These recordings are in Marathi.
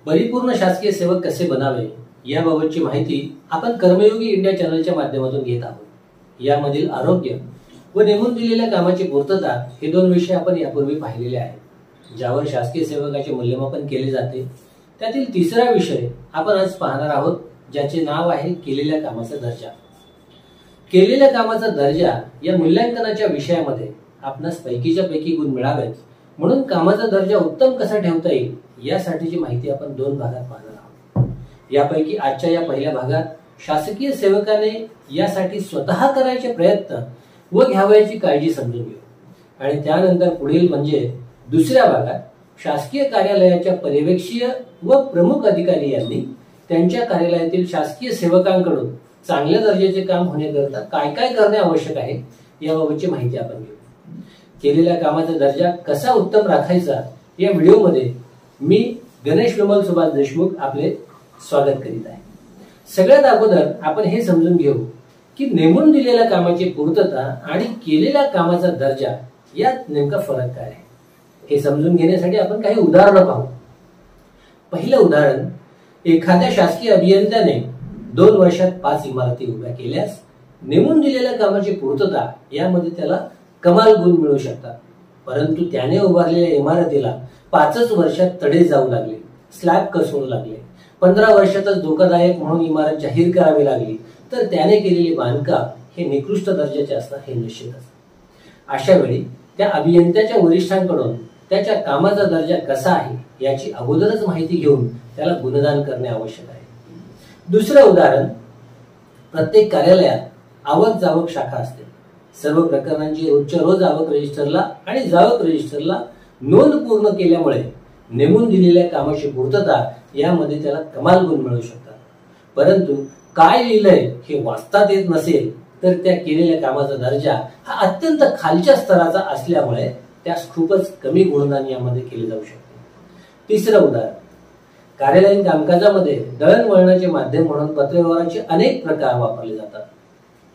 परिपूर्ण शासकीय सेवक कसे बनावे याबाबतची माहिती आपण कर्मयोगी इंडिया चॅनलच्या माध्यमातून घेत आहोत। यामधील आरोग्य व नेमून दिलेल्या कामाची पूर्तता हे दोन विषय आपण यापूर्वी पाहिलेले आहेत, ज्यावर शासकीय सेवकाचे मूल्यमापन केले जाते। त्यातील तिसरा विषय आपण आज पाहणार आहोत, ज्याचे नाव आहे केलेल्या कामाचा दर्जा। केलेल्या कामाचा दर्जा या मूल्यांकनाच्या विषयामध्ये आपणास पैकीच्या पैकी गुण मिळावेत म्हणून कामाचा दर्जा उत्तम कसा ठेवता येईल यासाठीची माहिती आपण दोन भागात पाहणार आहोत। यापैकी आजच्या या पहिल्या भागात शासकीय सेवकाने यासाठी स्वतः करायचे प्रयत्न व घ्यावयाची काळजी समजून घेऊ आणि त्यानंतर पुढील म्हणजे दुसऱ्या भागात शासकीय कार्यालयाच्या पर्यवेक्षीय व प्रमुख अधिकारी यांनी त्यांच्या कार्यालयातील शासकीय सेवकांकडून चांगल्या दर्जाचे काम होण्याकरता काय काय करणे आवश्यक आहे याबाबतची माहिती आपण घेऊ। केलेल्या कामाचा दर्जा कसा उत्तम राखायचा या व्हिडिओमध्ये मी गणेश विमल सुभाष देशमुख आपले स्वागत करीत आहे। सगळ्यात अगोदर आपण हे समजून घेऊ की नेमून दिलेल्या कामाची पूर्तता आणि केलेल्या कामाचा दर्जा यात नेमका फरक काय आहे हे समजून घेण्यासाठी आपण काही उदाहरणं पाहू। पहिलं उदाहरण, एखाद्या शासकीय अभियंत्याने 2 वर्षात 5 इमारती उभ्या केल्यास नेमून दिलेल्या कामाची पूर्तता यामध्ये त्याला कमाल गुण मिळू शकतात, परंतु त्याने उभारलेल्या इमारतीला 5च वर्षात तडे जाऊ लागले, स्लॅब कोसळू लागले, 15 वर्षातच धोकादायक म्हणून इमारत जाहीर करावी लागली, तर त्याने केलेले बांधकाम हे निकृष्ट दर्जाचे असणार हे निश्चितच। अशा वेळी त्या अभियंत्याच्या वरिष्ठांकडून त्याच्या कामाचा दर्जा कसा आहे याची अगोदरच माहिती घेऊन त्याला गुणदान करणे आवश्यक आहे। दुसरं उदाहरण, प्रत्येक कार्यालयात आवक जावक शाखा असते। सर्व प्रकरणांची रोजच्या रोज आवक रजिस्टरला आणि जावक रजिस्टरला नोंद पूर्ण केल्यामुळे नेमून दिलेल्या कामाची पूर्तता यामध्ये त्याला कमाल गुण मिळू शकतात, परंतु काय लिहिलंय हे वाचता येत नसेल तर त्या केलेल्या कामाचा दर्जा हा अत्यंत खालच्या स्तराचा असल्यामुळे त्यास खूपच कमी गुणदान यामध्ये केले जाऊ शकते। तिसरं उदाहरण, कार्यालयीन कामकाजामध्ये दळणवळणाचे माध्यम म्हणून पत्रव्यवहाराचे अनेक प्रकार वापरले जातात।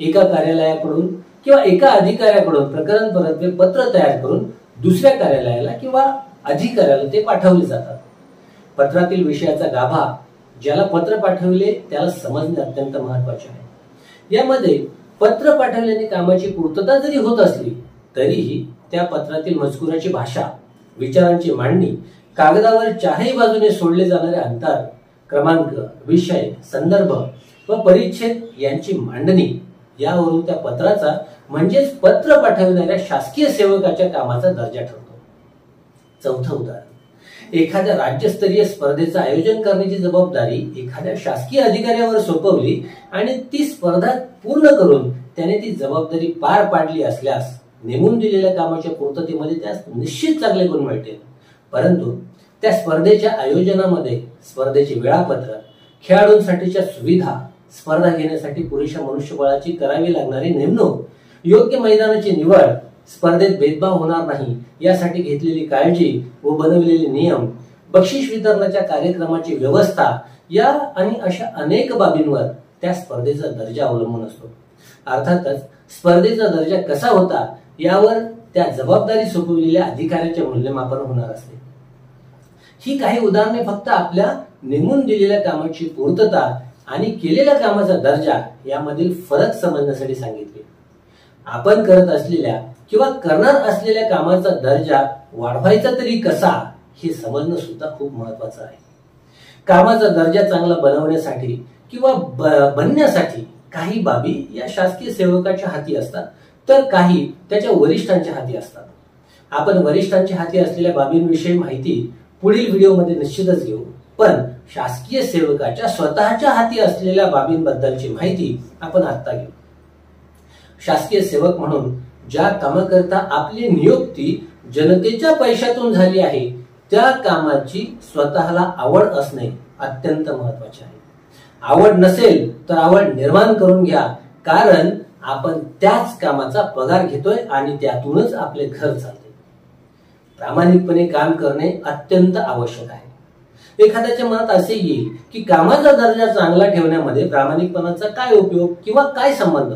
एका कार्यालयाकडून किंवा एका अधिकाऱ्याकडून प्रकरण परतवे पत्र तयार करून दुसऱ्या कार्यालयाला किंवा अधिकाऱ्याला ते पाठवले जातात। पत्रातील विषयाचा गाभा ज्याला पत्र पाठविले त्याला समजणे अत्यंत महत्त्वाचे आहे। यामध्ये पत्र पाठवल्याने कामाची पूर्तता जरी होत असली तरीही त्या पत्रातील मजकुराची भाषा, विचारांची मांडणी, कागदावर चारही बाजूने सोडले जाणारे अंतर, क्रमांक, विषय, संदर्भ व परिच्छेद यांची मांडणी यावरून त्या पत्राचा म्हणजेच पत्र पाठविणाऱ्या शासकीय सेवकाच्या कामाचा दर्जा ठरतो। चौथं उदाहरण, एखाद्या राज्यस्तरीय स्पर्धेचं आयोजन करण्याची जबाबदारी एखाद्या शासकीय अधिकाऱ्यावर सोपवली आणि ती स्पर्धा पूर्ण करून त्याने ती जबाबदारी पार पाडली असल्यास नेमून दिलेल्या कामाच्या पूर्ततेमध्ये त्यास निश्चित चांगले गुण मिळतील, परंतु त्या स्पर्धेच्या आयोजनामध्ये स्पर्धेचे वेळापत्रक, खेळाडूंसाठीच्या सुविधा, स्पर्धा घेण्यासाठी पुरेशा मनुष्यबळाची करावी लागणारी नेमणूक, योग्य मैदानाची निवड, स्पर्धेत भेदभाव होणार नाही यासाठी घेतलेली काळजी व बनवलेले नियम, बक्षीस वितरणाच्या कार्यक्रमाची व्यवस्था या आणि अशा अनेक बाबींवर त्या स्पर्धेचा दर्जा अवलंबून असतो। अर्थातच स्पर्धेचा दर्जा कसा होता यावर त्या जबाबदारी सोपवलेल्या अधिकाऱ्याचे मूल्यमापन होणार असते। ही काही उदाहरणे फक्त आपल्या नेमून दिलेल्या कामाची पूर्तता आणि केलेल्या कामाचा दर्जा यामधील फरक समजण्यासाठी सांगितले। आपण करत असलेल्या किंवा करणार असलेल्या कामाचा दर्जा वाढवायचा तरी कसा हे समजणं सुद्धा खूप महत्त्वाचं आहे। कामाचा दर्जा चांगला बनवण्यासाठी किंवा बनण्यासाठी काही बाबी या शासकीय सेवकाच्या हाती असतात तर काही त्याच्या वरिष्ठांच्या हाती असतात। आपण वरिष्ठांच्या हाती असलेल्या बाबींविषयी माहिती पुढील व्हिडिओमध्ये निश्चितच घेऊ, पण शासकीय सेवकाच्या स्वतःच्या हाती असलेल्या बाबींबद्दलची माहिती आपण आता घेऊ। शासकीय सेवक म्हणून ज्या कामाकरता आपली नियुक्ती जनतेच्या पैशातून झाली आहे त्या कामाची स्वतःला आवड असणे अत्यंत महत्त्वाचे आहे। आवड नसेल तर आवड निर्माण करून घ्या, कारण आपण त्याच कामाचा पगार घेतोय आणि त्यातूनच आपले घर चालते। प्रामाणिकपणे काम करणे अत्यंत आवश्यक आहे। एखाद्याच्या मनात असे येईल की कामाचा दर्जा चांगला ठेवण्यामध्ये प्रामाणिकपणाचा काय उपयोग किंवा काय संबंध,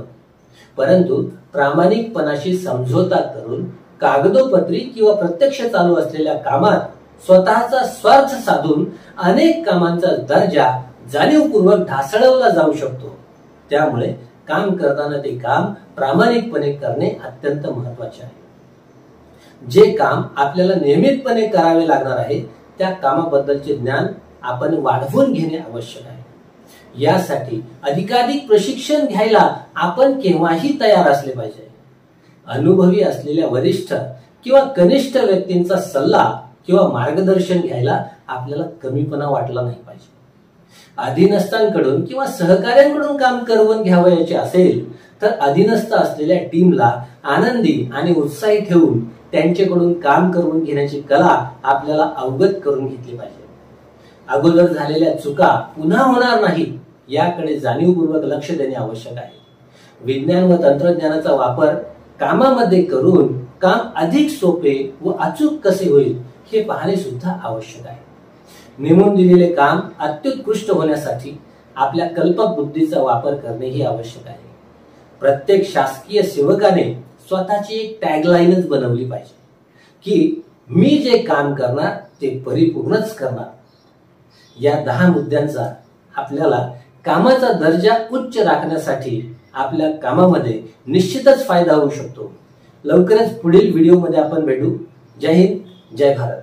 परंतु प्रामाणिकपणाशी समझोता करून कागदोपत्री किंवा प्रत्यक्ष चालू असलेल्या कामात स्वतःचा स्वार्थ साधून अनेक कामांचा दर्जा जाणीवपूर्वक ढासळवला जाऊ शकतो। त्यामुळे काम करताना ते काम प्रामाणिकपणे करणे अत्यंत महत्त्वाचे आहे। जे काम आपल्याला नियमितपणे करावे लागणार आहे त्या कामाबद्दलचे ज्ञान आपण वाढवून घेणे आवश्यक आहे। यासाठी अधिकाधिक प्रशिक्षण घ्यायला आपण केव्हाही तयार असले पाहिजे। अनुभवी असलेल्या वरिष्ठ किंवा कनिष्ठ व्यक्तींचा सल्ला किंवा मार्गदर्शन घ्यायला आपल्याला कमीपणा वाटला नाही पाहिजे। अधीनस्थांकडून किंवा सहकाऱ्यांकडून काम करवून घ्यावयाचे असेल तर अधीनस्थ असलेल्या टीमला आनंदी आणि उत्साही ठेवून त्यांच्याकडून काम करून घेण्याची कला आपल्याला अवगत करून घेतली पाहिजे। अगोदर झालेल्या चुका पुन्हा होणार नाही याकडे जाणीवपूर्वक लक्ष देणे आवश्यक आहे। विज्ञान व तंत्रज्ञानाचा वापर कामामध्ये करून काम अधिक सोपे व अचूक कसे होईल हे पाहणे सुद्धा आवश्यक आहे। नेमून दिलेले काम अत्युत्कृष्ट होण्यासाठी आपल्या कल्पक बुद्धीचा वापर करणे ही आवश्यक आहे। प्रत्येक शासकीय सेवकाने स्वतःची एक टॅगलाईनच बनवली पाहिजे की मी जे काम करणार ते परिपूर्णच करणार। या 10 मुद्द्यांचा आपल्याला कामाचा दर्जा उच्च राखण्यासाठी आपल्या कामामध्ये निश्चितच फायदा होऊ शकतो। लवकरच पुढील व्हिडिओमध्ये आपण भेटू। जय हिंद, जय भारत।